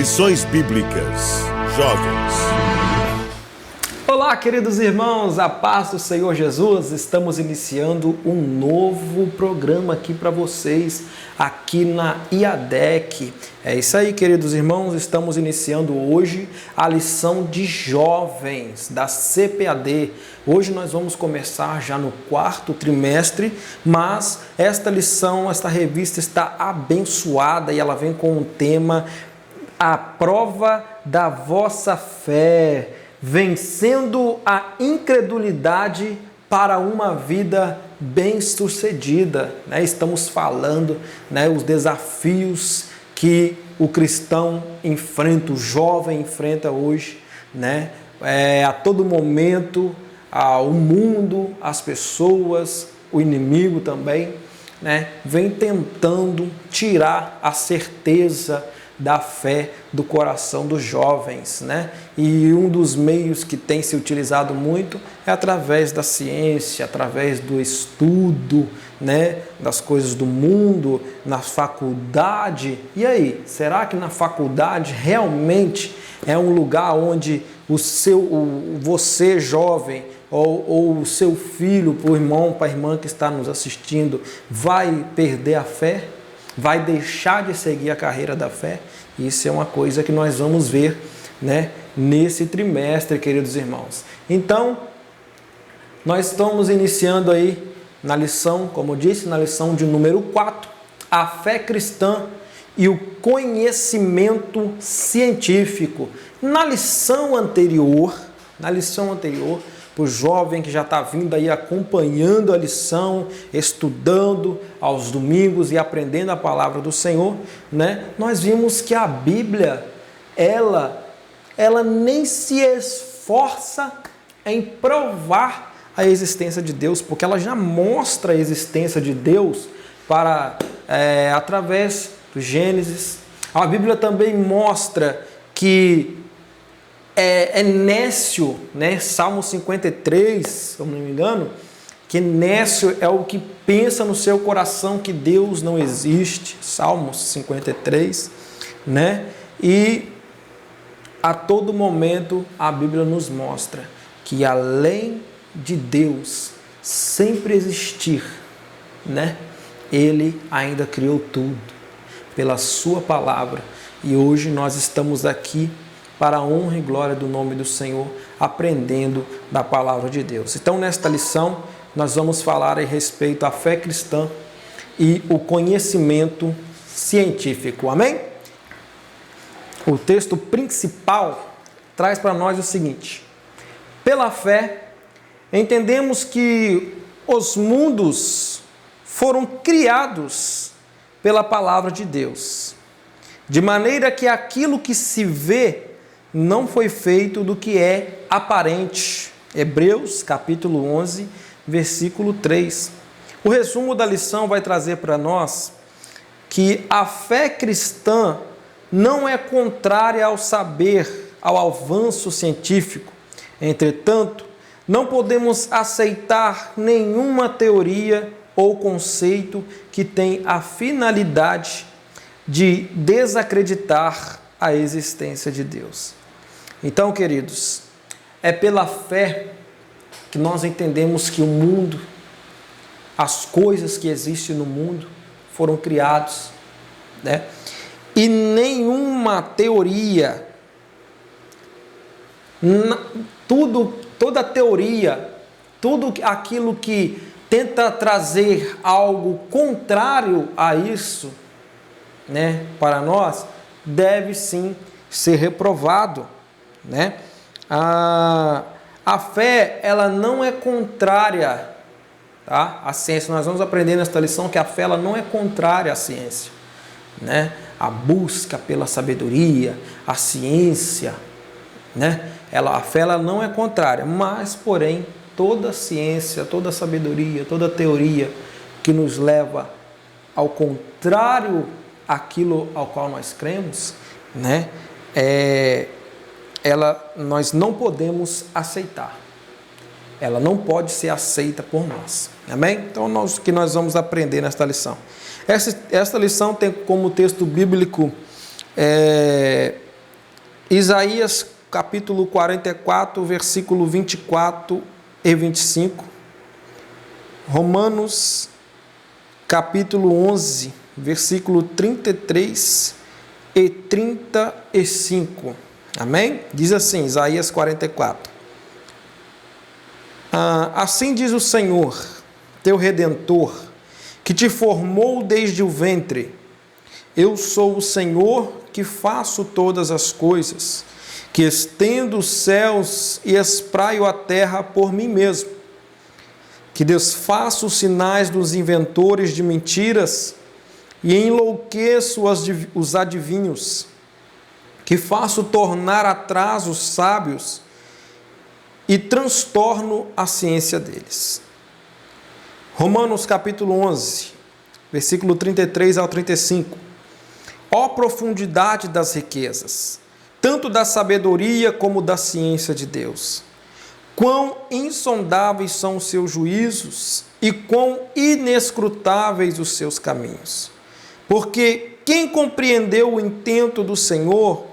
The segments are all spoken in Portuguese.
Lições Bíblicas Jovens. Olá, queridos irmãos, a paz do Senhor Jesus. Estamos iniciando um novo programa aqui para vocês, aqui na IADEC. É isso aí, queridos irmãos, estamos iniciando hoje a lição de jovens da CPAD. Hoje nós vamos começar já no 4º trimestre, mas esta lição, esta revista está abençoada e ela vem com um tema: a prova da vossa fé, vencendo a incredulidade para uma vida bem-sucedida. Estamos falando os desafios que o cristão enfrenta, o jovem enfrenta hoje. A todo momento, o mundo, as pessoas, o inimigo também, vem tentando tirar a certeza da fé do coração dos jovens, E um dos meios que tem se utilizado muito é através da ciência, através do estudo, das coisas do mundo, na faculdade. E aí, será que na faculdade realmente é um lugar onde você jovem ou o seu filho, o irmão, para a irmã que está nos assistindo, vai perder a fé? Vai deixar de seguir a carreira da fé? Isso é uma coisa que nós vamos ver, nesse trimestre, queridos irmãos. Então, nós estamos iniciando aí na lição, como eu disse, na lição de número 4, a fé cristã e o conhecimento científico. Na lição anterior, para o jovem que já está vindo aí acompanhando a lição, estudando aos domingos e aprendendo a palavra do Senhor, nós vimos que a Bíblia, ela nem se esforça em provar a existência de Deus, porque ela já mostra a existência de Deus através do Gênesis. A Bíblia também mostra que é nécio, Salmo 53, se eu não me engano, que nécio é o que pensa no seu coração que Deus não existe. Salmo 53, E a todo momento a Bíblia nos mostra que além de Deus sempre existir, Ele ainda criou tudo pela sua palavra. E hoje nós estamos aqui para a honra e glória do nome do Senhor, aprendendo da palavra de Deus. Então, nesta lição, nós vamos falar a respeito à fé cristã e o conhecimento científico. Amém? O texto principal traz para nós o seguinte: pela fé, entendemos que os mundos foram criados pela palavra de Deus, de maneira que aquilo que se vê não foi feito do que é aparente. Hebreus, capítulo 11, versículo 3. O resumo da lição vai trazer para nós que a fé cristã não é contrária ao saber, ao avanço científico. Entretanto, não podemos aceitar nenhuma teoria ou conceito que tem a finalidade de desacreditar a existência de Deus. Então, queridos, é pela fé que nós entendemos que o mundo, as coisas que existem no mundo foram criados, E nenhuma teoria, toda teoria, tudo aquilo que tenta trazer algo contrário a isso, para nós, deve sim ser reprovado, A fé, ela não é contrária, à ciência. Nós vamos aprender nesta lição que a fé, ela não é contrária à ciência, A busca pela sabedoria, a ciência, A fé, ela não é contrária, mas, porém, toda ciência, toda sabedoria, toda teoria que nos leva ao contrário àquilo ao qual nós cremos, nós não podemos aceitar. Ela não pode ser aceita por nós. Amém? Então, o que nós vamos aprender nesta lição? Esta lição tem como texto bíblico Isaías capítulo 44, versículo 24 e 25. Romanos capítulo 11, versículo 33 e 35. Amém? Diz assim, Isaías 44. Assim diz o Senhor, teu Redentor, que te formou desde o ventre. Eu sou o Senhor que faço todas as coisas, que estendo os céus e espraio a terra por mim mesmo, que desfaço os sinais dos inventores de mentiras e enlouqueço os adivinhos, que faço tornar atrás os sábios e transtorno a ciência deles. Romanos capítulo 11, versículo 33 ao 35. Ó profundidade das riquezas, tanto da sabedoria como da ciência de Deus! Quão insondáveis são os seus juízos e quão inescrutáveis os seus caminhos! Porque quem compreendeu o intento do Senhor?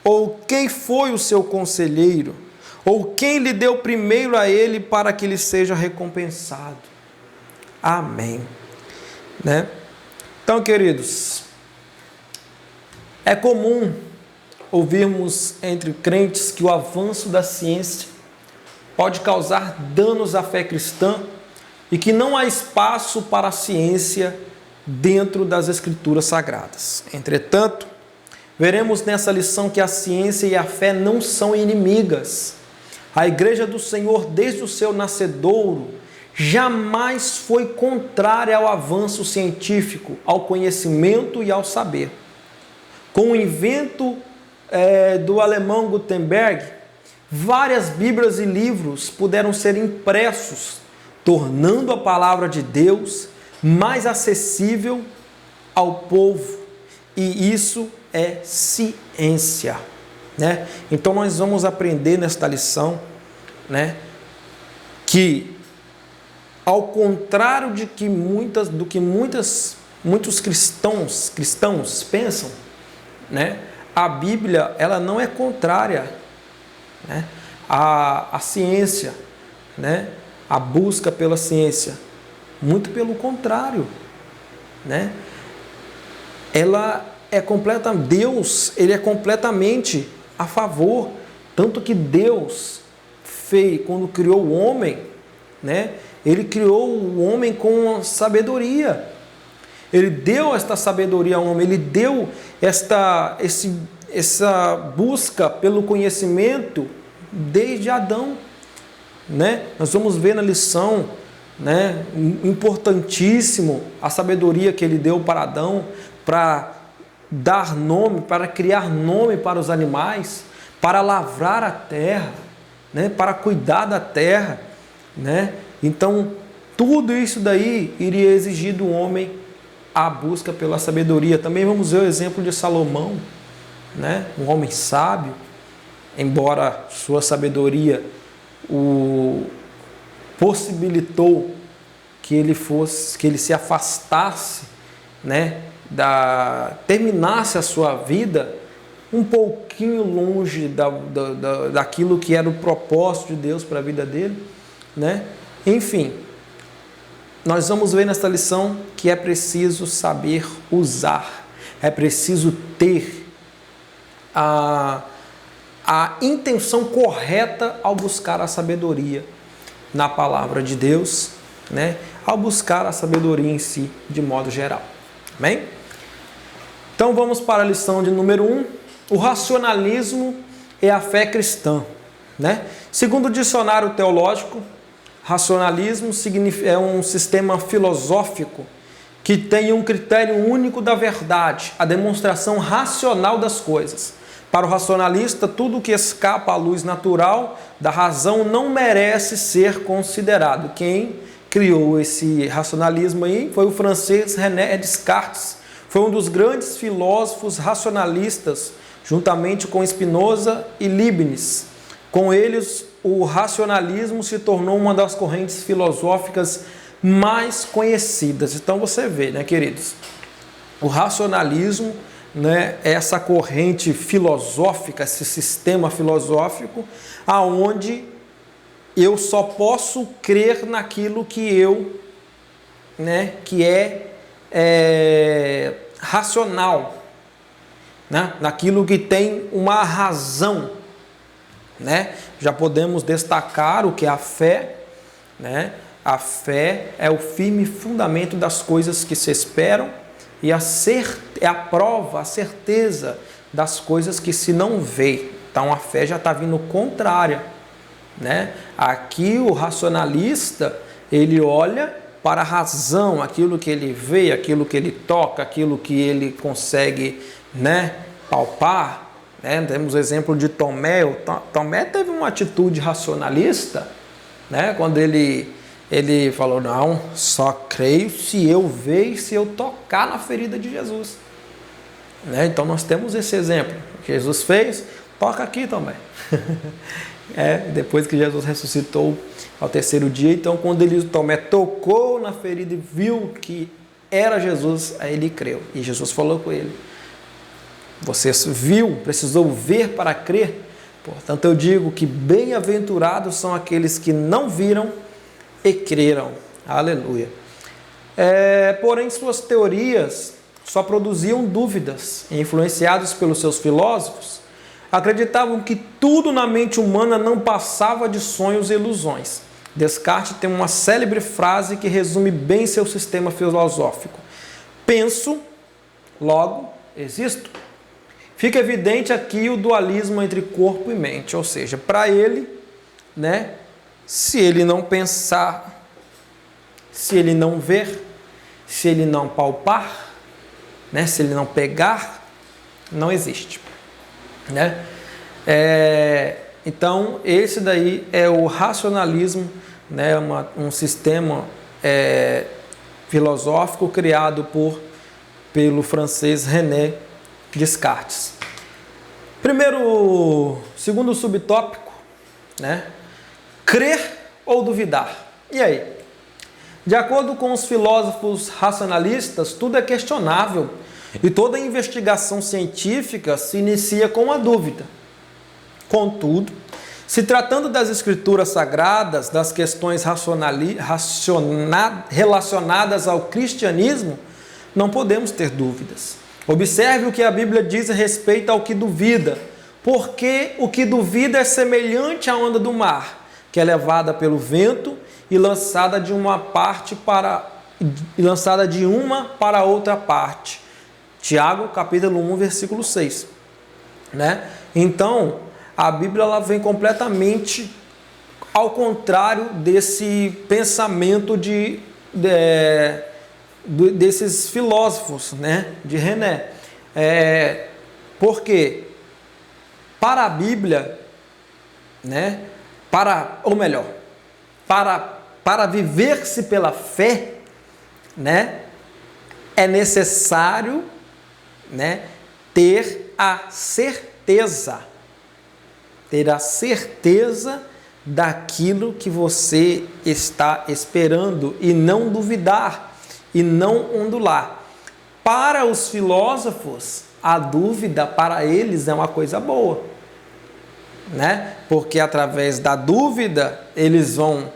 Ou quem foi o seu conselheiro? Ou quem lhe deu primeiro a ele para que lhe seja recompensado? Amém. Né? Então, queridos, é comum ouvirmos entre crentes que o avanço da ciência pode causar danos à fé cristã e que não há espaço para a ciência dentro das Escrituras Sagradas. Entretanto, veremos nessa lição que a ciência e a fé não são inimigas. A Igreja do Senhor, desde o seu nascedouro, jamais foi contrária ao avanço científico, ao conhecimento e ao saber. Com o invento do alemão Gutenberg, várias Bíblias e livros puderam ser impressos, tornando a palavra de Deus mais acessível ao povo. E isso é ciência, né? Então nós vamos aprender nesta lição, né, que ao contrário do que muitos cristãos pensam, né, a Bíblia ela não é contrária, né, à ciência, né, a busca pela ciência. Muito pelo contrário, né? Deus, ele é completamente a favor, tanto que Deus quando criou o homem, né? Ele criou o homem com sabedoria. Ele deu esta sabedoria ao homem, ele deu essa busca pelo conhecimento desde Adão, né? Nós vamos ver na lição, né, importantíssimo a sabedoria que ele deu para Adão, para dar nome, para criar nome para os animais, para lavrar a terra, né, para cuidar da terra, né? Então, tudo isso daí iria exigir do homem a busca pela sabedoria. Também vamos ver o exemplo de Salomão, né? Um homem sábio, embora sua sabedoria o possibilitou que ele se afastasse, né, terminasse a sua vida um pouquinho longe daquilo que era o propósito de Deus para a vida dele, né? Enfim, nós vamos ver nesta lição que é preciso saber usar, é preciso ter a intenção correta ao buscar a sabedoria na palavra de Deus, né? Ao buscar a sabedoria em si, de modo geral. Amém? Então vamos para a lição de número 1. O racionalismo é a fé cristã, né? Segundo o dicionário teológico, racionalismo é um sistema filosófico que tem um critério único da verdade, a demonstração racional das coisas. Para o racionalista, tudo que escapa à luz natural da razão não merece ser considerado. Quem criou esse racionalismo aí foi o francês René Descartes. Foi um dos grandes filósofos racionalistas, juntamente com Spinoza e Leibniz. Com eles, o racionalismo se tornou uma das correntes filosóficas mais conhecidas. Então você vê, né, queridos? O racionalismo né, essa corrente filosófica, esse sistema filosófico, aonde eu só posso crer naquilo que que é racional, né, naquilo que tem uma razão, né? Já podemos destacar o que é a fé, né? A fé é o firme fundamento das coisas que se esperam e é a prova, a certeza das coisas que se não vê. Então a fé já está vindo contrária, né? Aqui o racionalista, ele olha para a razão, aquilo que ele vê, aquilo que ele toca, aquilo que ele consegue, né, palpar, né? Temos o exemplo de Tomé. Tomé teve uma atitude racionalista, né? Quando ele falou, não, só creio se eu ver e se eu tocar na ferida de Jesus. Né? Então nós temos esse exemplo. Jesus fez, toca aqui também. Depois que Jesus ressuscitou ao terceiro dia, então quando Tomé tocou na ferida e viu que era Jesus, aí ele creu. E Jesus falou com ele, você viu, precisou ver para crer? Portanto eu digo que bem-aventurados são aqueles que não viram e creram. Aleluia. Porém, suas teorias só produziam dúvidas. Influenciados pelos seus filósofos, acreditavam que tudo na mente humana não passava de sonhos e ilusões. Descartes tem uma célebre frase que resume bem seu sistema filosófico. Penso, logo existo. Fica evidente aqui o dualismo entre corpo e mente, ou seja, para ele, né, se ele não pensar, se ele não ver, se ele não palpar, né, se ele não pegar, não existe. Né? Então, esse daí é o racionalismo, né, um sistema filosófico criado pelo francês René Descartes. Segundo subtópico, né? Crer ou duvidar? E aí? De acordo com os filósofos racionalistas, tudo é questionável e toda investigação científica se inicia com a dúvida. Contudo, se tratando das escrituras sagradas, das questões relacionadas ao cristianismo, não podemos ter dúvidas. Observe o que a Bíblia diz a respeito ao que duvida, porque o que duvida é semelhante à onda do mar, que é levada pelo vento e lançada de uma para outra parte. Tiago, capítulo 1, versículo 6. Né? Então, a Bíblia ela vem completamente ao contrário desse pensamento desses filósofos, né, de René. Porque para a Bíblia, né, para viver-se pela fé, né, é necessário, né, ter a certeza daquilo que você está esperando e não duvidar e não ondular. Para os filósofos, a dúvida para eles é uma coisa boa, né? Porque através da dúvida eles vão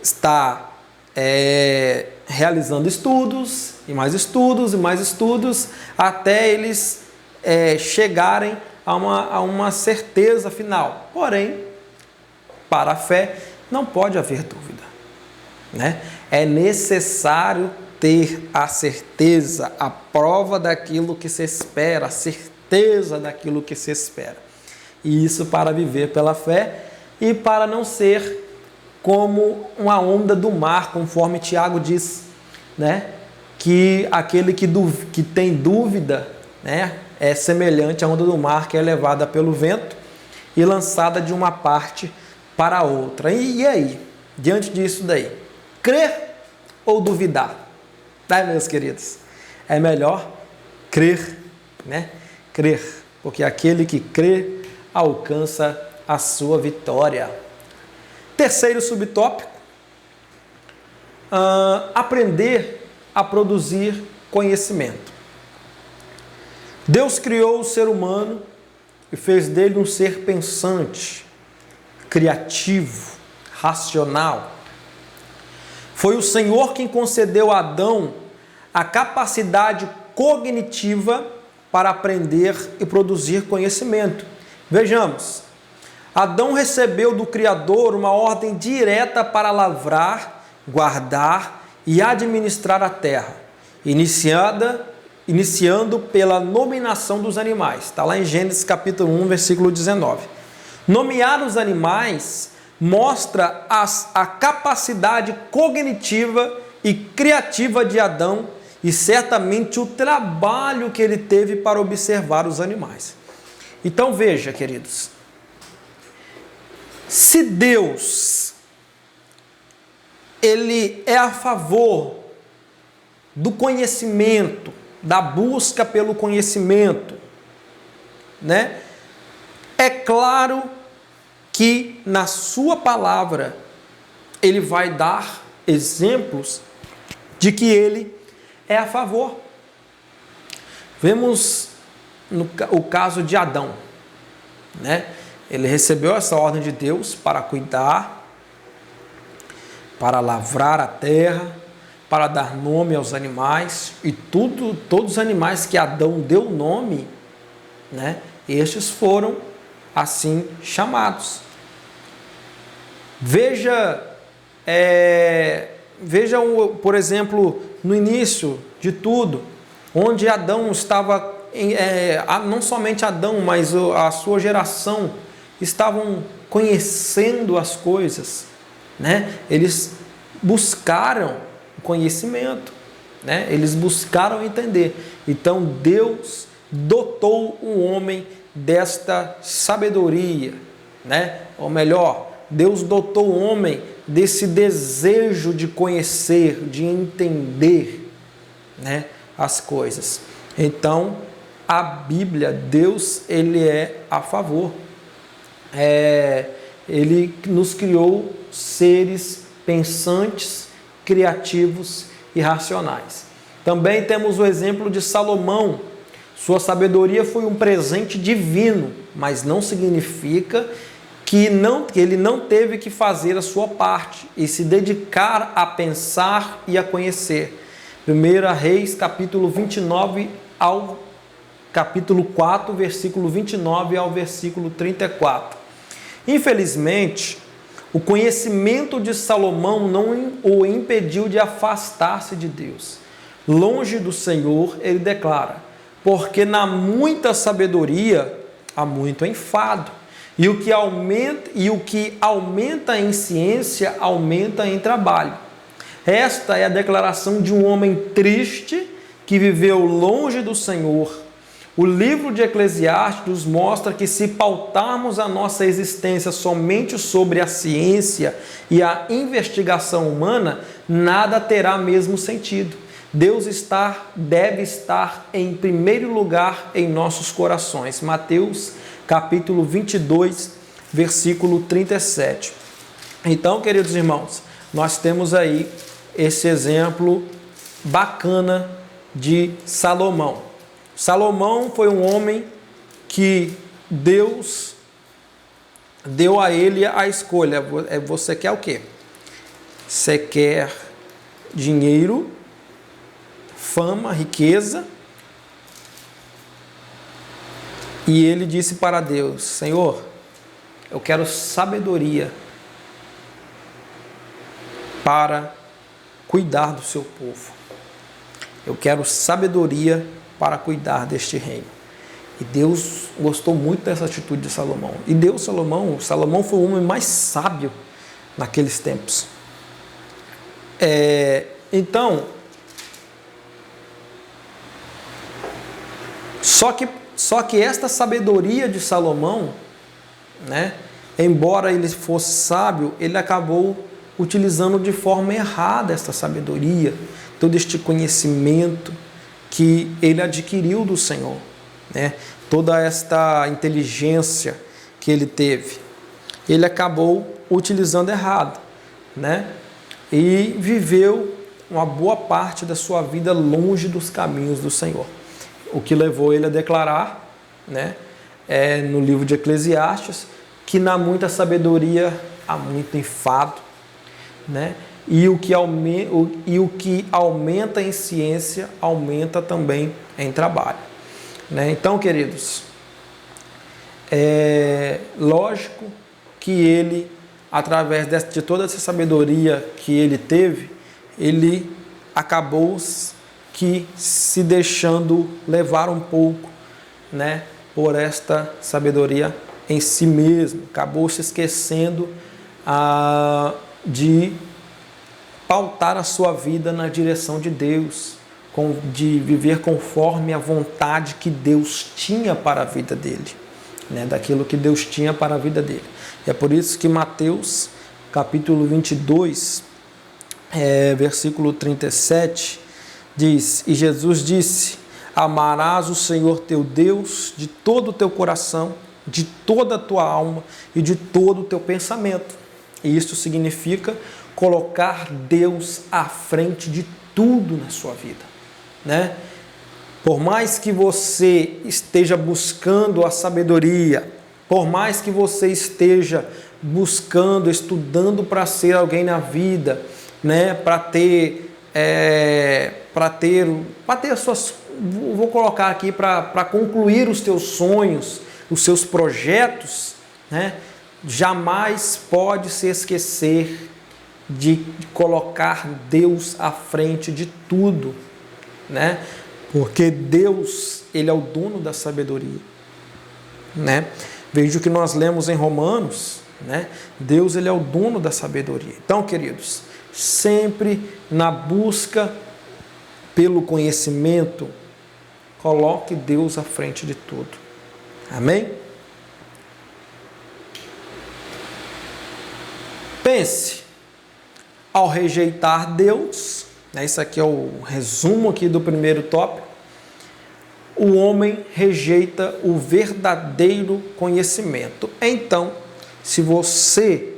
estar realizando estudos e mais estudos e mais estudos até eles chegarem a uma certeza final. Porém, para a fé não pode haver dúvida, né? É necessário ter a certeza, a prova daquilo que se espera, a certeza daquilo que se espera. E isso para viver pela fé e para não ser como uma onda do mar, conforme Tiago diz, né? Que aquele que tem dúvida, né, é semelhante à onda do mar que é levada pelo vento e lançada de uma parte para outra. E aí, diante disso daí, crer ou duvidar? Meus queridos, é melhor crer, né? Crer, porque aquele que crê alcança a sua vitória. Terceiro subtópico, aprender a produzir conhecimento. Deus criou o ser humano e fez dele um ser pensante, criativo, racional. Foi o Senhor quem concedeu a Adão a capacidade cognitiva para aprender e produzir conhecimento. Vejamos, Adão recebeu do Criador uma ordem direta para lavrar, guardar e administrar a terra, iniciando pela nominação dos animais. Está lá em Gênesis capítulo 1, versículo 19. Nomear os animais mostra a capacidade cognitiva e criativa de Adão e certamente o trabalho que ele teve para observar os animais. Então veja, queridos, se Deus ele é a favor do conhecimento, da busca pelo conhecimento, né? É claro que na sua palavra ele vai dar exemplos de que ele é a favor. Vemos o caso de Adão, né? Ele recebeu essa ordem de Deus para cuidar, para lavrar a terra, para dar nome aos animais, e todos os animais que Adão deu nome, né? Estes foram assim chamados. Veja, por exemplo, no início de tudo, onde Adão estava, não somente Adão, mas a sua geração, estavam conhecendo as coisas, né? Eles buscaram conhecimento, né? Eles buscaram entender. Então Deus dotou o homem desta sabedoria, né? Ou melhor, Deus dotou o homem desse desejo de conhecer, de entender, né, as coisas. Então, a Bíblia, Deus, ele é a favor. Ele nos criou seres pensantes, criativos e racionais. Também temos o exemplo de Salomão. Sua sabedoria foi um presente divino, mas não significa que ele não teve que fazer a sua parte e se dedicar a pensar e a conhecer. 1 Reis, capítulo 29 ao capítulo 4, versículo 29 ao versículo 34. Infelizmente, o conhecimento de Salomão não o impediu de afastar-se de Deus. Longe do Senhor, ele declara: porque na muita sabedoria há muito enfado, e o que aumenta em ciência aumenta em trabalho. Esta é a declaração de um homem triste que viveu longe do Senhor. O livro de Eclesiastes nos mostra que se pautarmos a nossa existência somente sobre a ciência e a investigação humana, nada terá mesmo sentido. Deus deve estar em primeiro lugar em nossos corações. Mateus capítulo 22, versículo 37. Então, queridos irmãos, nós temos aí esse exemplo bacana de Salomão. Salomão foi um homem que Deus deu a ele a escolha. Você quer o quê? Você quer dinheiro, fama, riqueza? E ele disse para Deus: Senhor, eu quero sabedoria para cuidar do seu povo. Eu quero sabedoria para cuidar deste reino. E Deus gostou muito dessa atitude de Salomão. E deu Salomão foi o homem mais sábio naqueles tempos. Então, só que esta sabedoria de Salomão, né, embora ele fosse sábio, ele acabou utilizando de forma errada esta sabedoria, todo este conhecimento que ele adquiriu do Senhor, né? Toda esta inteligência que ele teve, ele acabou utilizando errado, né? E viveu uma boa parte da sua vida longe dos caminhos do Senhor. o que levou ele a declarar, né, no livro de Eclesiastes, que na muita sabedoria há muito enfado, né? E o que aumenta em ciência, aumenta também em trabalho, né? Então, queridos, é lógico que ele, através de toda essa sabedoria que ele teve, ele acabou que se deixando levar um pouco, né, por esta sabedoria em si mesmo, acabou se esquecendo de pautar a sua vida na direção de Deus, de viver conforme a vontade que Deus tinha para a vida dele, né, daquilo que Deus tinha para a vida dele. E é por isso que Mateus, capítulo 22, versículo 37, diz: E Jesus disse: Amarás o Senhor teu Deus de todo o teu coração, de toda a tua alma e de todo o teu pensamento. E isso significa colocar Deus à frente de tudo na sua vida, né? Por mais que você esteja buscando a sabedoria, por mais que você esteja buscando, estudando para ser alguém na vida, né? Para ter as suas, vou colocar aqui, para concluir os teus sonhos, os seus projetos, né? Jamais pode se esquecer de colocar Deus à frente de tudo, né? Porque Deus, ele é o dono da sabedoria, né? Veja o que nós lemos em Romanos, né? Deus, ele é o dono da sabedoria. Então, queridos, sempre na busca pelo conhecimento, coloque Deus à frente de tudo. Amém? Pense, ao rejeitar Deus, né, isso aqui é o resumo aqui do primeiro tópico, o homem rejeita o verdadeiro conhecimento. Então, se você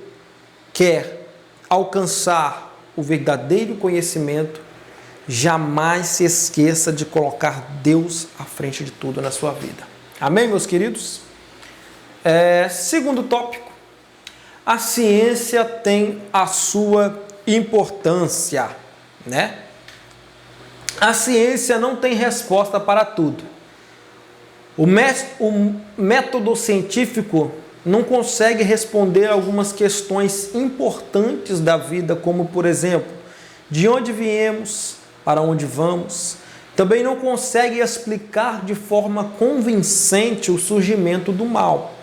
quer alcançar o verdadeiro conhecimento, jamais se esqueça de colocar Deus à frente de tudo na sua vida. Amém, meus queridos? Segundo tópico, a ciência tem a sua importância, né? A ciência não tem resposta para tudo. O método científico não consegue responder algumas questões importantes da vida, como, por exemplo, de onde viemos, para onde vamos. Também não consegue explicar de forma convincente o surgimento do mal.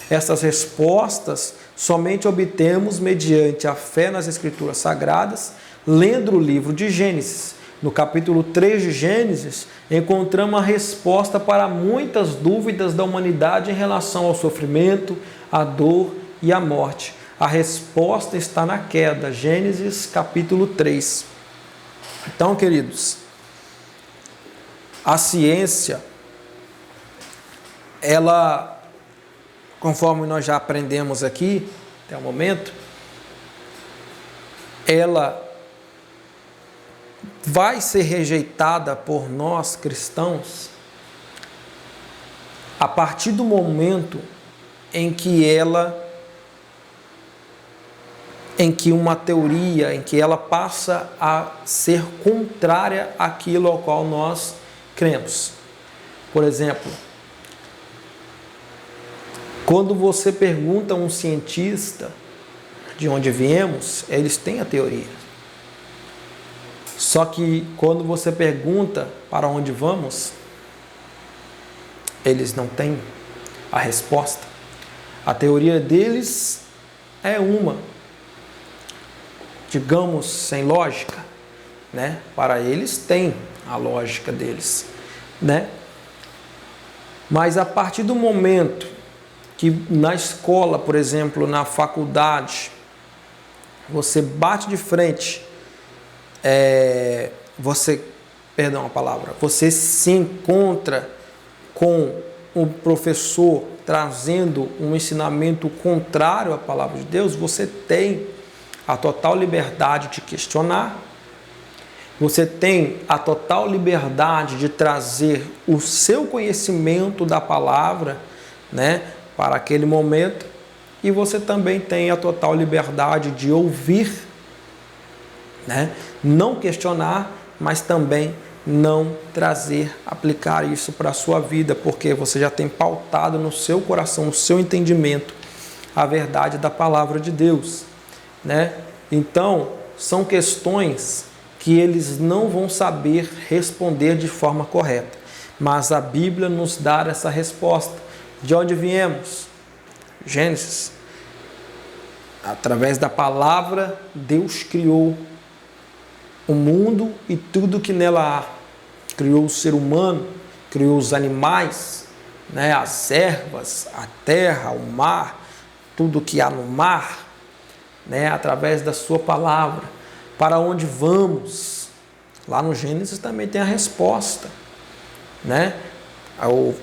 Essas respostas somente obtemos mediante a fé nas Escrituras Sagradas, lendo o livro de Gênesis. No capítulo 3 de Gênesis, encontramos a resposta para muitas dúvidas da humanidade em relação ao sofrimento, à dor e à morte. A resposta está na queda, Gênesis capítulo 3. Então, queridos, a ciência, ela, conforme nós já aprendemos aqui, até o momento, ela vai ser rejeitada por nós cristãos a partir do momento em que uma teoria, em que ela passa a ser contrária àquilo ao qual nós cremos. Por exemplo, quando você pergunta a um cientista de onde viemos, eles têm a teoria. Só que quando você pergunta para onde vamos, eles não têm a resposta. A teoria deles é uma, digamos, sem lógica, né? Para eles tem a lógica deles, né? Mas a partir do momento que na escola, por exemplo, na faculdade, você bate de frente, você se encontra com o professor trazendo um ensinamento contrário à palavra de Deus, você tem a total liberdade de questionar Você tem a total liberdade de trazer o seu conhecimento da palavra, né, para aquele momento, e você também tem a total liberdade de ouvir, né, não questionar, mas também não trazer, aplicar isso para a sua vida, porque você já tem pautado no seu coração, no seu entendimento, a verdade da palavra de Deus, né? Então, são questões que eles não vão saber responder de forma correta, mas a Bíblia nos dá essa resposta. De onde viemos? Gênesis. Através da palavra, Deus criou o mundo e tudo que nela há. Criou o ser humano, criou os animais, né, as ervas, a terra, o mar, tudo que há no mar, né, através da sua palavra. Para onde vamos? Lá no Gênesis também tem a resposta, né? O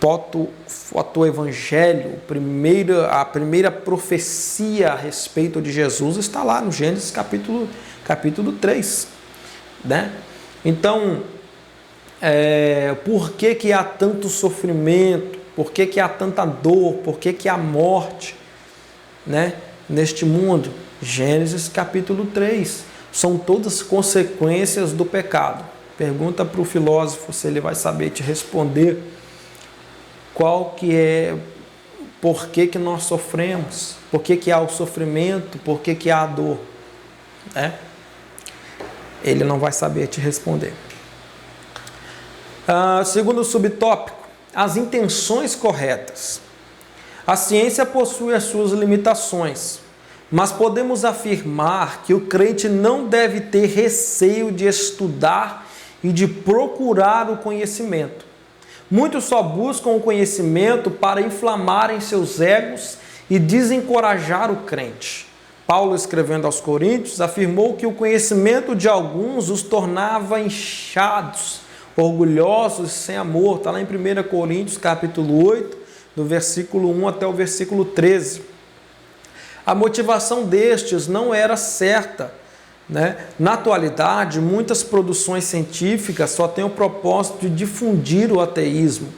fotoevangelho, a primeira profecia a respeito de Jesus está lá no Gênesis capítulo 3, né? Então, por que há tanto sofrimento? Por que há tanta dor? Por que há morte, né, neste mundo? Gênesis capítulo 3. São todas consequências do pecado. Pergunta para o filósofo se ele vai saber te responder qual que é, por que nós sofremos, por que há o sofrimento, por que há a dor, né? Ele não vai saber te responder. Segundo subtópico, as intenções corretas. A ciência possui as suas limitações, mas podemos afirmar que o crente não deve ter receio de estudar e de procurar o conhecimento. Muitos só buscam o conhecimento para inflamarem seus egos e desencorajar o crente. Paulo, escrevendo aos Coríntios, afirmou que o conhecimento de alguns os tornava inchados, orgulhosos e sem amor. Está lá em 1 Coríntios, capítulo 8, do versículo 1 até o versículo 13. A motivação destes não era certa, né? Na atualidade, muitas produções científicas só têm o propósito de difundir o ateísmo.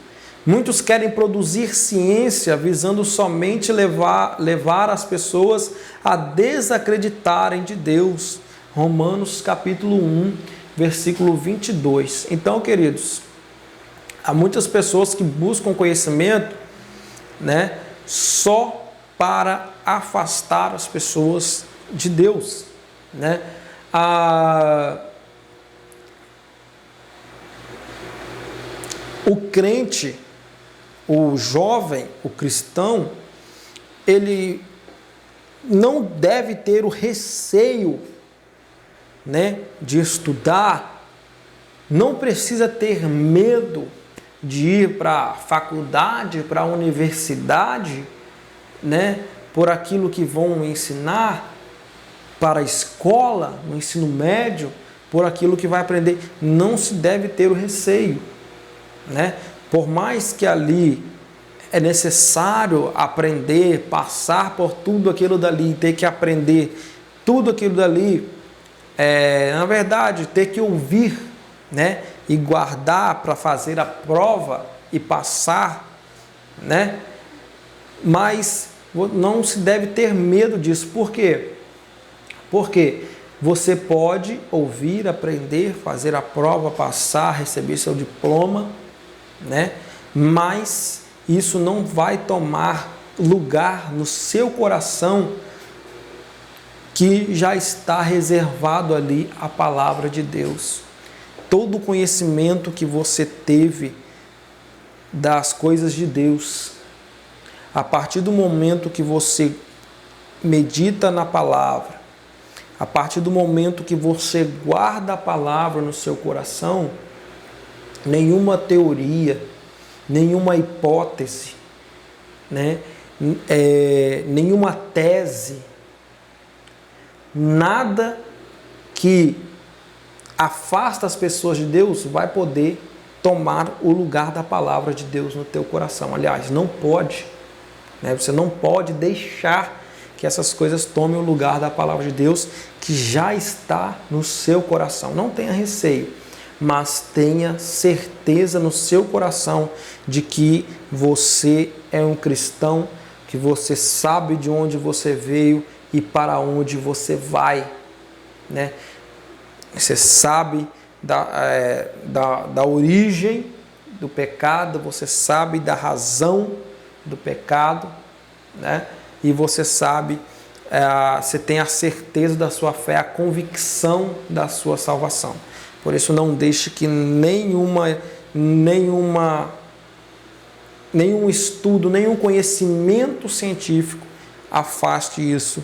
Muitos querem produzir ciência visando somente levar as pessoas a desacreditarem de Deus. Romanos capítulo 1, versículo 22. Então, queridos, há muitas pessoas que buscam conhecimento, né, só para afastar as pessoas de Deus, né? O crente, o jovem, o cristão, ele não deve ter o receio, né, de estudar, não precisa ter medo de ir para a faculdade, para a universidade, né, por aquilo que vão ensinar, para a escola, no ensino médio, por aquilo que vai aprender. Não se deve ter o receio, né? Por mais que ali é necessário aprender, passar por tudo aquilo dali, ter que aprender tudo aquilo dali, na verdade, ter que ouvir, né, e guardar para fazer a prova e passar, né? Mas não se deve ter medo disso. Por quê? Porque você pode ouvir, aprender, fazer a prova, passar, receber seu diploma, né? Mas isso não vai tomar lugar no seu coração, que já está reservado ali a palavra de Deus. Todo o conhecimento que você teve das coisas de Deus, a partir do momento que você medita na palavra, a partir do momento que você guarda a palavra no seu coração, nenhuma teoria, nenhuma hipótese, né, nenhuma tese, nada que afasta as pessoas de Deus vai poder tomar o lugar da palavra de Deus no teu coração. Aliás, não pode, né? Você não pode deixar que essas coisas tomem o lugar da palavra de Deus que já está no seu coração. Não tenha receio, mas tenha certeza no seu coração de que você é um cristão, que você sabe de onde você veio e para onde você vai, né? Você sabe da origem do pecado, você sabe da razão do pecado, né? E você sabe, você tem a certeza da sua fé, a convicção da sua salvação. Por isso não deixe que nenhum estudo, nenhum conhecimento científico afaste isso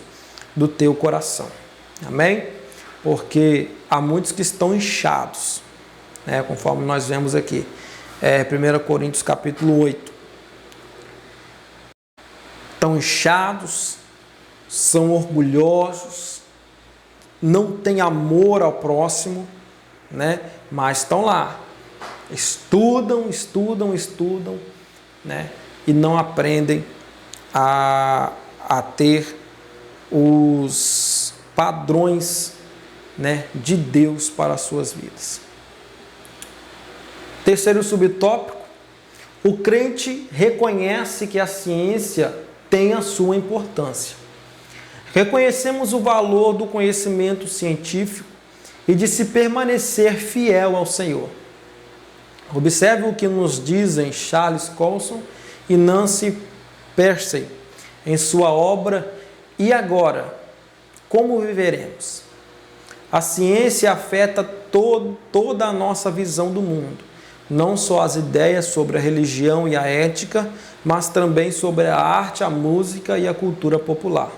do teu coração. Amém? Porque há muitos que estão inchados, né? Conforme nós vemos aqui. 1 Coríntios capítulo 8. Estão inchados, são orgulhosos, não têm amor ao próximo, né? Mas estão lá, estudam, né? E não aprendem a ter os padrões, né, de Deus para as suas vidas. Terceiro subtópico: o crente reconhece que a ciência tem a sua importância. Reconhecemos o valor do conhecimento científico e de se permanecer fiel ao Senhor. Observe o que nos dizem Charles Colson e Nancy Pearcey em sua obra E Agora? Como Viveremos? A ciência afeta toda a nossa visão do mundo, não só as ideias sobre a religião e a ética, mas também sobre a arte, a música e a cultura popular.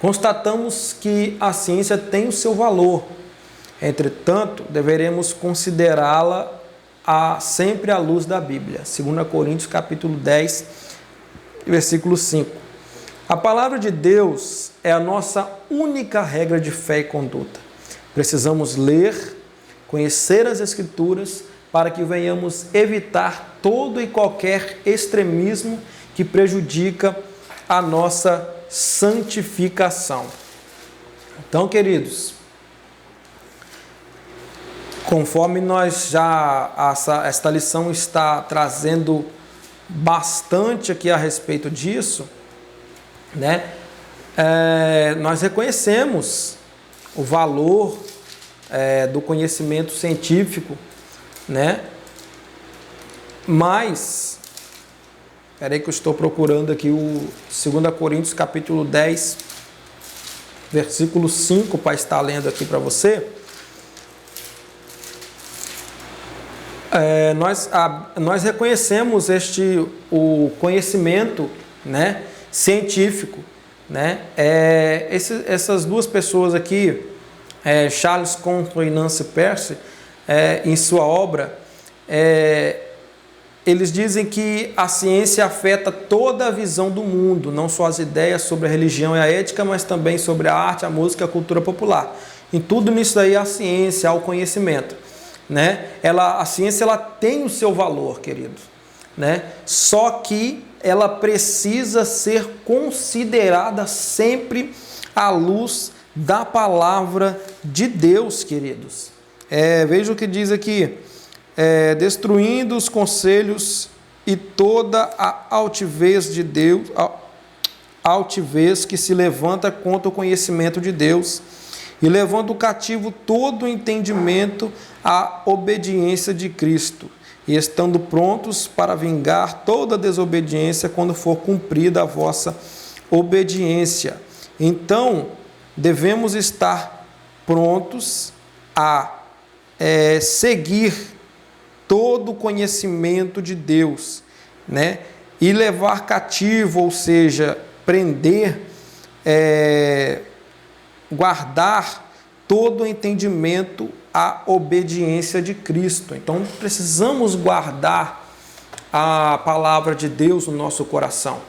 Constatamos que a ciência tem o seu valor, entretanto, deveremos considerá-la sempre à luz da Bíblia. 2 Coríntios capítulo 10, versículo 5. A palavra de Deus é a nossa única regra de fé e conduta. Precisamos ler, conhecer as Escrituras para que venhamos evitar todo e qualquer extremismo que prejudica a nossa santificação. Então, queridos, conforme nós esta lição está trazendo bastante aqui a respeito disso, né? Nós reconhecemos o valor do conhecimento científico, né? Mas, espera que eu estou procurando aqui o 2 Coríntios capítulo 10, versículo 5, para estar lendo aqui para você. Nós reconhecemos o conhecimento, né, científico, né? Essas duas pessoas aqui, Charles Colson e Nancy Pearcey, em sua obra, eles dizem que a ciência afeta toda a visão do mundo, não só as ideias sobre a religião e a ética, mas também sobre a arte, a música e a cultura popular. Em tudo nisso aí, a ciência, o conhecimento, né? A ciência ela tem o seu valor, querido, né? Só que ela precisa ser considerada sempre à luz da palavra de Deus, queridos. Veja o que diz aqui: destruindo os conselhos e toda a altivez de Deus, altivez que se levanta contra o conhecimento de Deus, e levando cativo todo o entendimento à obediência de Cristo, e estando prontos para vingar toda desobediência quando for cumprida a vossa obediência. Então, devemos estar prontos a seguir todo o conhecimento de Deus, né? E levar cativo, ou seja, prender, guardar todo o entendimento à obediência de Cristo. Então, precisamos guardar a palavra de Deus no nosso coração.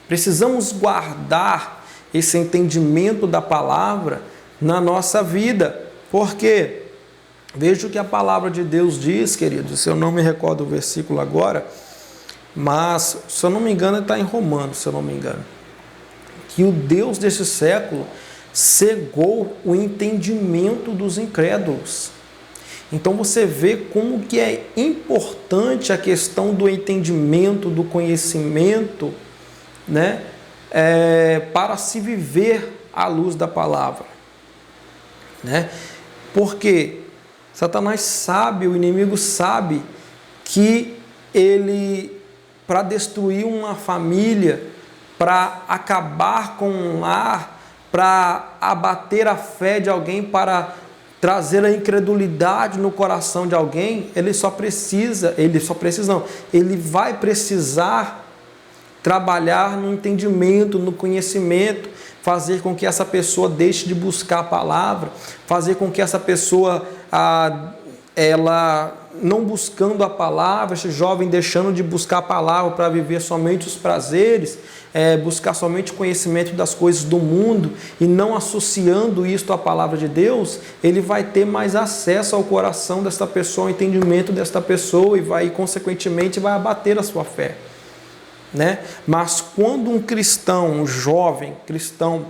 Precisamos guardar esse entendimento da palavra na nossa vida. Porque, veja o que a palavra de Deus diz, queridos. Eu não me recordo o versículo agora, mas, se eu não me engano, está em Romanos, se eu não me engano. que o Deus desse século cegou o entendimento dos incrédulos. Então você vê como que é importante a questão do entendimento, do conhecimento, né? Para se viver à luz da palavra, né? Porque Satanás sabe, o inimigo sabe que ele, para destruir uma família, para acabar com um lar, para abater a fé de alguém, para trazer a incredulidade no coração de alguém, ele vai precisar trabalhar no entendimento, no conhecimento, fazer com que essa pessoa deixe de buscar a palavra, fazer com que essa pessoa, ela não buscando a palavra, esse jovem deixando de buscar a palavra para viver somente os prazeres, buscar somente o conhecimento das coisas do mundo e não associando isto à palavra de Deus, ele vai ter mais acesso ao coração desta pessoa, ao entendimento desta pessoa e vai, consequentemente, vai abater a sua fé, né? Mas quando um cristão, um jovem cristão,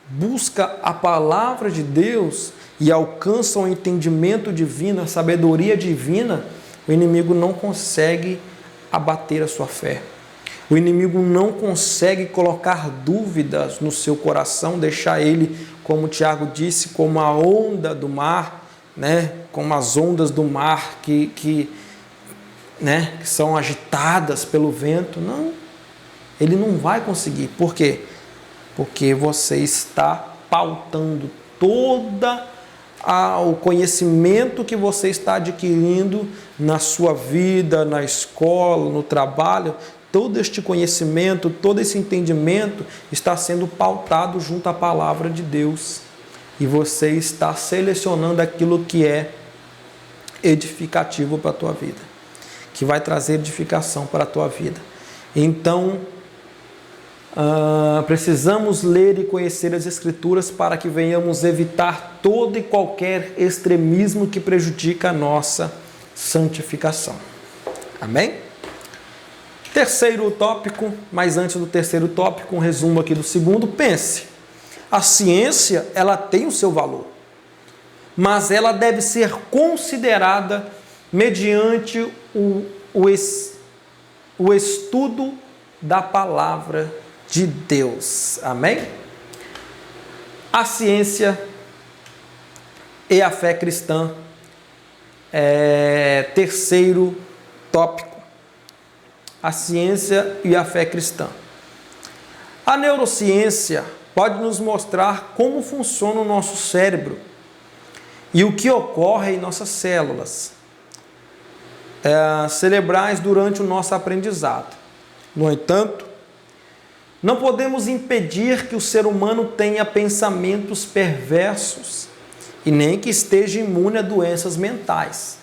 busca a palavra de Deus e alcança o entendimento divino, a sabedoria divina, o inimigo não consegue abater a sua fé. O inimigo não consegue colocar dúvidas no seu coração, deixar ele, como o Tiago disse, como a onda do mar, né? Como as ondas do mar que são agitadas pelo vento. Não, ele não vai conseguir. Por quê? Porque você está pautando toda o conhecimento que você está adquirindo na sua vida, na escola, no trabalho. Todo este conhecimento, todo esse entendimento está sendo pautado junto à palavra de Deus. E você está selecionando aquilo que é edificativo para a tua vida, que vai trazer edificação para a tua vida. Então, precisamos ler e conhecer as Escrituras para que venhamos evitar todo e qualquer extremismo que prejudica a nossa santificação. Amém? Terceiro tópico, mas antes do terceiro tópico, um resumo aqui do segundo. Pense, a ciência, ela tem o seu valor, mas ela deve ser considerada mediante o estudo da palavra de Deus. Amém? A ciência e a fé cristã. Terceiro tópico. A ciência e a fé cristã. A neurociência pode nos mostrar como funciona o nosso cérebro e o que ocorre em nossas células cerebrais durante o nosso aprendizado. No entanto, não podemos impedir que o ser humano tenha pensamentos perversos e nem que esteja imune a doenças mentais.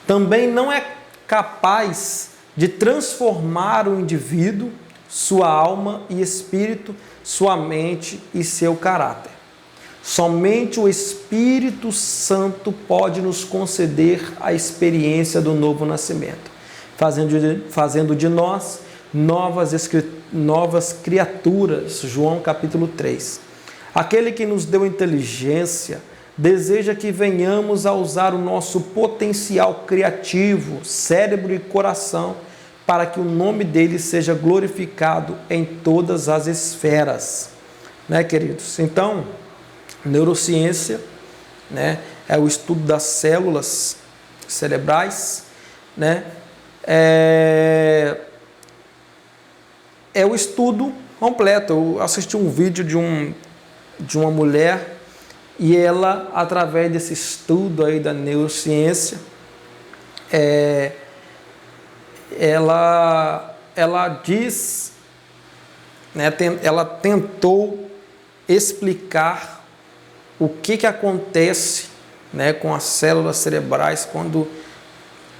Também não é capaz de transformar o indivíduo, sua alma e espírito, sua mente e seu caráter. Somente o Espírito Santo pode nos conceder a experiência do novo nascimento, fazendo de nós novas criaturas. João capítulo 3. Aquele que nos deu inteligência deseja que venhamos a usar o nosso potencial criativo, cérebro e coração, para que o nome dele seja glorificado em todas as esferas. Né, queridos? Então, neurociência, né, é o estudo das células cerebrais, né, é o estudo completo. Eu assisti um vídeo de uma mulher e ela, através desse estudo aí da neurociência, ela diz, né, ela tentou explicar o que acontece, né, com as células cerebrais quando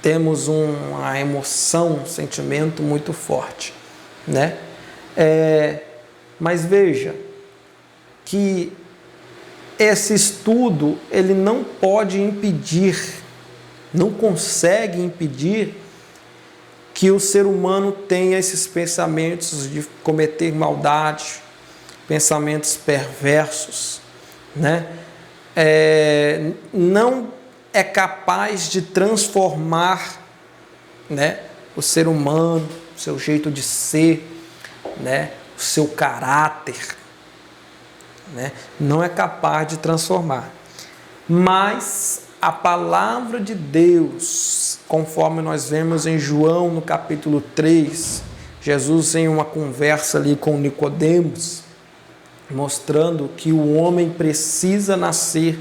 temos uma emoção, um sentimento muito forte, né? Mas veja que esse estudo ele não pode impedir, não consegue impedir que o ser humano tenha esses pensamentos de cometer maldade, pensamentos perversos, né? Não é capaz de transformar, né, o ser humano, o seu jeito de ser, né, o seu caráter, né? Não é capaz de transformar. Mas a palavra de Deus, conforme nós vemos em João no capítulo 3, Jesus em uma conversa ali com Nicodemos, mostrando que o homem precisa nascer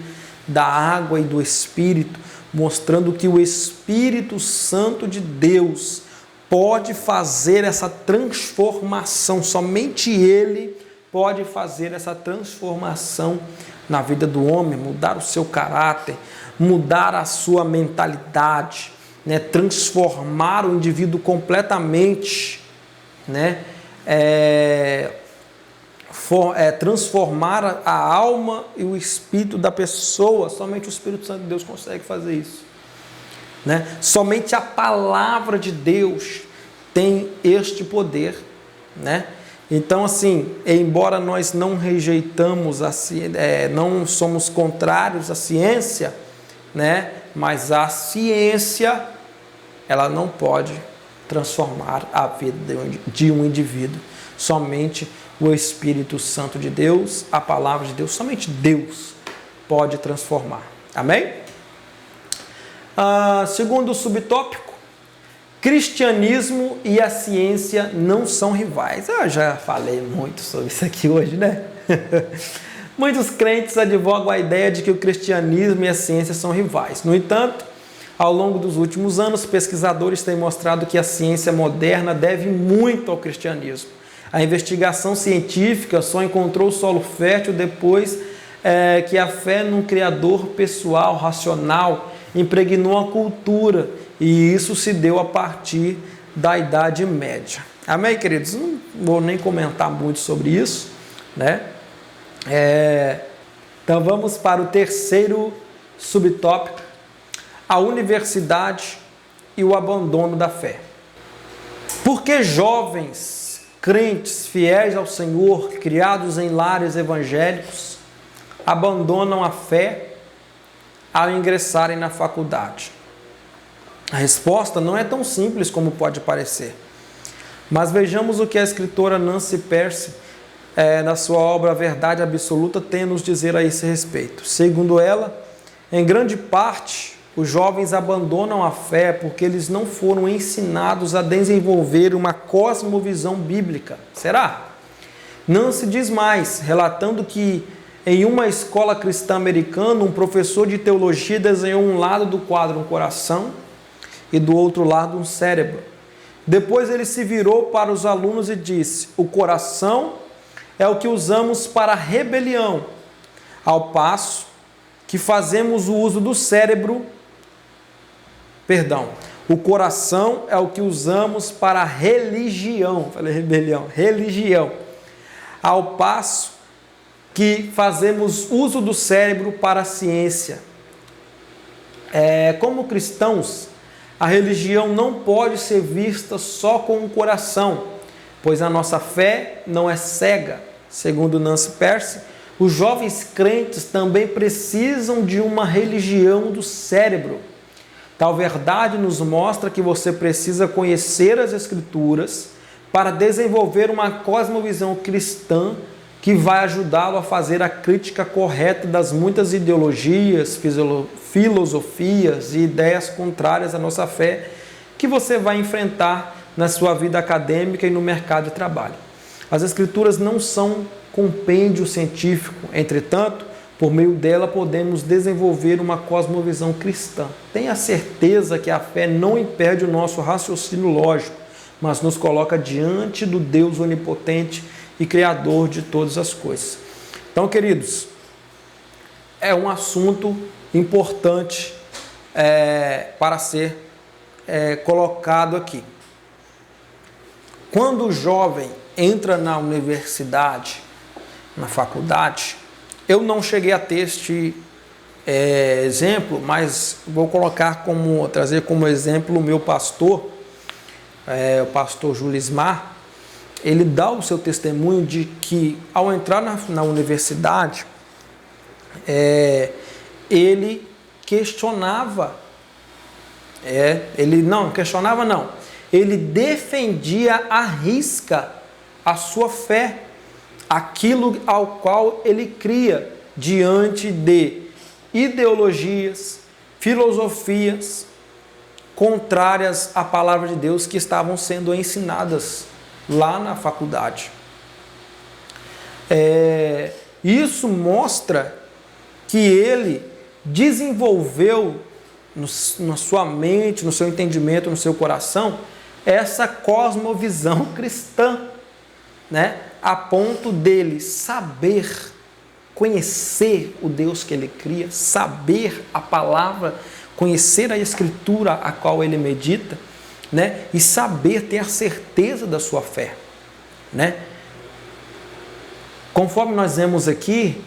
da água e do Espírito, mostrando que o Espírito Santo de Deus pode fazer essa transformação, somente Ele pode fazer essa transformação na vida do homem, mudar o seu caráter, mudar a sua mentalidade, né? Transformar o indivíduo completamente, né? Transformar a alma e o espírito da pessoa. Somente o Espírito Santo de Deus consegue fazer isso, né? Somente a palavra de Deus tem este poder, né? Então, assim, embora nós não rejeitamos a ciência, não somos contrários à ciência, né? Mas a ciência, ela não pode transformar a vida de um indivíduo. Somente o Espírito Santo de Deus, a palavra de Deus, somente Deus pode transformar. Amém? Segundo subtópico, cristianismo e a ciência não são rivais. Eu já falei muito sobre isso aqui hoje, né? Muitos crentes advogam a ideia de que o cristianismo e a ciência são rivais. No entanto, ao longo dos últimos anos, pesquisadores têm mostrado que a ciência moderna deve muito ao cristianismo. A investigação científica só encontrou solo fértil depois que a fé num Criador pessoal, racional, impregnou a cultura, e isso se deu a partir da Idade Média. Amém, queridos? Não vou nem comentar muito sobre isso, né? Então vamos para o terceiro subtópico, a universidade e o abandono da fé. Por que jovens crentes fiéis ao Senhor, criados em lares evangélicos, abandonam a fé ao ingressarem na faculdade? A resposta não é tão simples como pode parecer. Mas vejamos o que a escritora Nancy Pearcey, na sua obra A Verdade Absoluta, tem a nos dizer a esse respeito. Segundo ela, em grande parte, os jovens abandonam a fé porque eles não foram ensinados a desenvolver uma cosmovisão bíblica. Será? Nancy diz mais, relatando que em uma escola cristã americana, um professor de teologia desenhou um lado do quadro um coração e do outro lado um cérebro. Depois ele se virou para os alunos e disse: o coração é o que usamos para a rebelião, ao passo que fazemos o uso do cérebro. O coração é o que usamos para a religião. Falei rebelião, religião. Ao passo que fazemos uso do cérebro para a ciência. Como cristãos, a religião não pode ser vista só com o coração, pois a nossa fé não é cega. Segundo Nancy Pearcey, os jovens crentes também precisam de uma religião do cérebro. Tal verdade nos mostra que você precisa conhecer as Escrituras para desenvolver uma cosmovisão cristã que vai ajudá-lo a fazer a crítica correta das muitas ideologias, filosofias e ideias contrárias à nossa fé que você vai enfrentar na sua vida acadêmica e no mercado de trabalho. As Escrituras não são compêndio científico, entretanto, por meio dela podemos desenvolver uma cosmovisão cristã. Tenha certeza que a fé não impede o nosso raciocínio lógico, mas nos coloca diante do Deus onipotente e Criador de todas as coisas. Então, queridos, é um assunto importante para ser colocado aqui. Quando o jovem entra na universidade, na faculdade, eu não cheguei a ter este exemplo, mas vou trazer como exemplo o meu pastor, o pastor Julismar. ele dá o seu testemunho de que, ao entrar na universidade, ele questionava, ele defendia à risca a sua fé, aquilo ao qual ele cria, diante de ideologias, filosofias contrárias à palavra de Deus que estavam sendo ensinadas lá na faculdade. Isso mostra que ele desenvolveu na sua mente, no seu entendimento, no seu coração, essa cosmovisão cristã, né? A ponto dele saber, conhecer o Deus que ele cria, saber a palavra, conhecer a Escritura a qual ele medita, né? E saber, ter a certeza da sua fé, né? Conforme nós vemos aqui,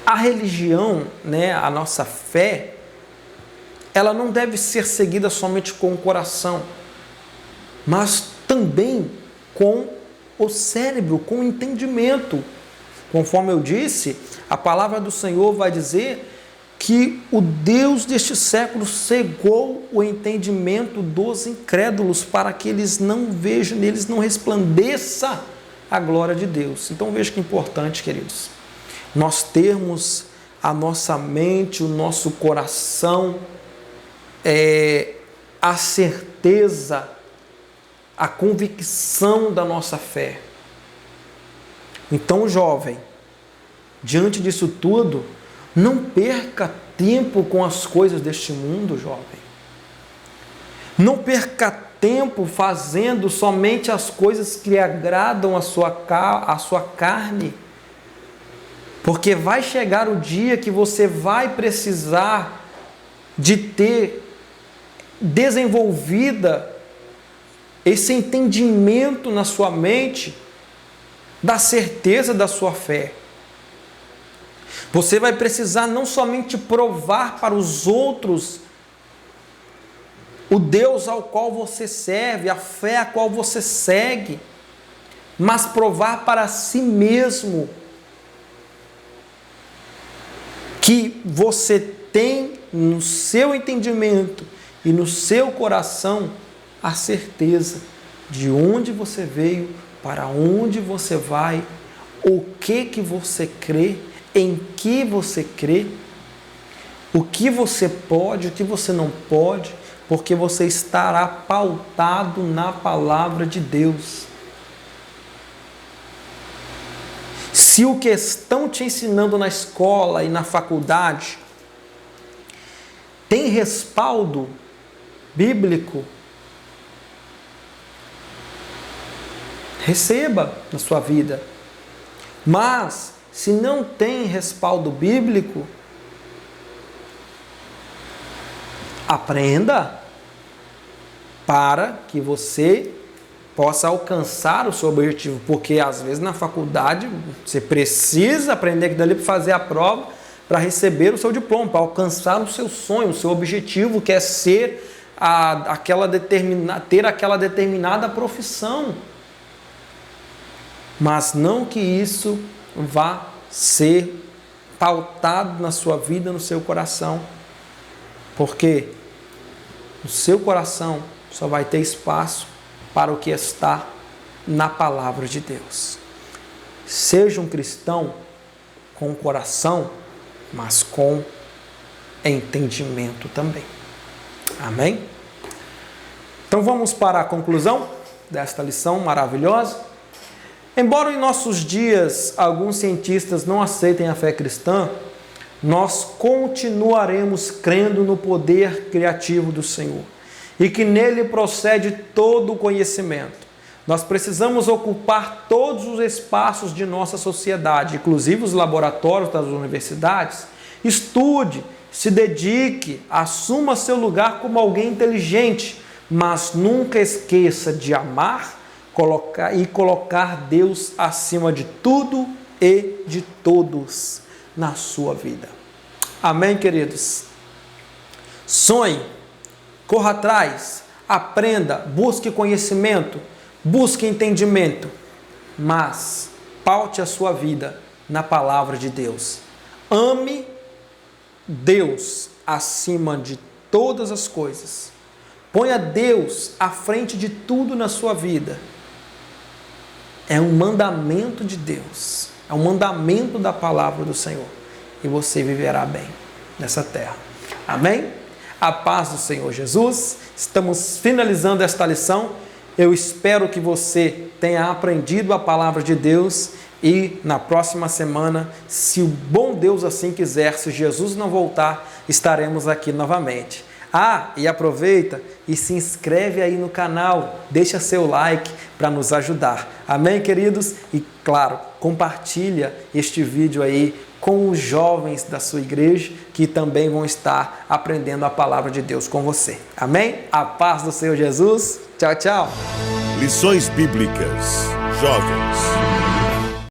a religião, né, a nossa fé, ela não deve ser seguida somente com o coração, mas também com o cérebro, com o entendimento. Conforme eu disse, a palavra do Senhor vai dizer que o Deus deste século cegou o entendimento dos incrédulos para que eles não vejam, neles não resplandeça a glória de Deus. Então veja que importante, queridos, nós termos a nossa mente, o nosso coração, a certeza, a convicção da nossa fé. Então, jovem, diante disso tudo, não perca tempo com as coisas deste mundo, jovem. Não perca tempo fazendo somente as coisas que agradam a sua carne, porque vai chegar o dia que você vai precisar de ter desenvolvida esse entendimento na sua mente da certeza da sua fé. Você vai precisar não somente provar para os outros o Deus ao qual você serve, a fé a qual você segue, mas provar para si mesmo que você tem no seu entendimento e no seu coração a certeza de onde você veio, para onde você vai, o que você crê, em que você crê, o que você pode, o que você não pode, porque você estará pautado na palavra de Deus. Se o que estão te ensinando na escola e na faculdade tem respaldo bíblico, receba na sua vida. Mas, se não tem respaldo bíblico, aprenda para que você possa alcançar o seu objetivo, porque às vezes na faculdade você precisa aprender aquilo ali para fazer a prova, para receber o seu diploma, para alcançar o seu sonho, o seu objetivo, que é ser ter aquela determinada profissão. Mas não que isso vá ser pautado na sua vida, no seu coração, porque no seu coração só vai ter espaço para o que está na palavra de Deus. Seja um cristão com coração, mas com entendimento também. Amém? Então vamos para a conclusão desta lição maravilhosa. Embora em nossos dias alguns cientistas não aceitem a fé cristã, nós continuaremos crendo no poder criativo do Senhor e que nele procede todo o conhecimento. Nós precisamos ocupar todos os espaços de nossa sociedade, inclusive os laboratórios das universidades. Estude, se dedique, assuma seu lugar como alguém inteligente, mas nunca esqueça de amar e colocar Deus acima de tudo e de todos na sua vida. Amém, queridos? Sonhe corra atrás, aprenda, busque conhecimento, busque entendimento, mas paute a sua vida na palavra de Deus. Ame Deus acima de todas as coisas. Ponha Deus à frente de tudo na sua vida. É um mandamento de Deus. É um mandamento da palavra do Senhor. E você viverá bem nessa terra. Amém? A paz do Senhor Jesus. Estamos finalizando esta lição. Eu espero que você tenha aprendido a palavra de Deus e na próxima semana, se o bom Deus assim quiser, se Jesus não voltar, estaremos aqui novamente. E aproveita e se inscreve aí no canal, deixa seu like para nos ajudar. Amém, queridos? E claro, compartilha este vídeo aí com os jovens da sua igreja que também vão estar aprendendo a palavra de Deus com você. Amém? A paz do Senhor Jesus. Tchau, tchau. Lições Bíblicas. Jovens.